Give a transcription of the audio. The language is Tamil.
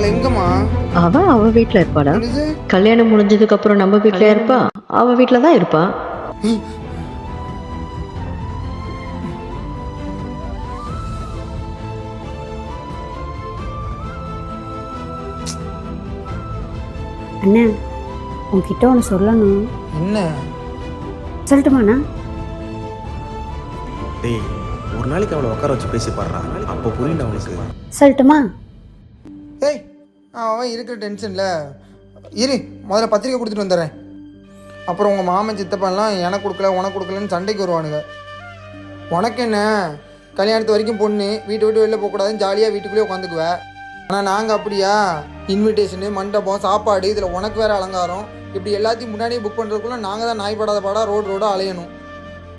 எங்கம்மா? அவ வீட்டுல இருப்பாடா. என்னது? கல்யாணம் முடிஞ்சதுக்கு அப்புறம் நம்ம வீட்டுல இருப்பா, அவ வீட்டுல தான் இருப்பா. அண்ணா உன்கிட்ட ஒன்று சொல்லணும். என்ன? சொல்லட்டுமாண்ணா? டேய், ஒரு நாளைக்கு அவளை உட்கார வச்சு பேசி பாடுறா, அப்போ புரியல அவனுக்கு. சொல்லட்டுமா? ஏய், அவன் இருக்கிற டென்ஷனில் இரு, முதல்ல பத்திரிக்கை கொடுத்துட்டு வந்துடுறேன். அப்புறம் உங்கள் மாமன் சித்தப்பாலாம் எனக்கு கொடுக்கல உனக்கு கொடுக்கலன்னு சண்டைக்கு வருவானுங்க. உனக்கு என்ன, கல்யாணத்து வரைக்கும் பொண்ணு வீட்டை விட்டு வெளில போகக்கூடாதுன்னு ஜாலியாக வீட்டுக்குள்ளேயே உட்காந்துக்குவேன். ஆனால் நாங்கள் அப்படியா? இன்விடேஷனு, மண்டபம், சாப்பாடு, இதில் உனக்கு வேறு அலங்காரம், இப்படி எல்லாத்தையும் முன்னாடியே புக் பண்ணுறதுக்குள்ளே நாங்கள் தான் நாய்ப்படாத பாடாக ரோடாக அலையணும்.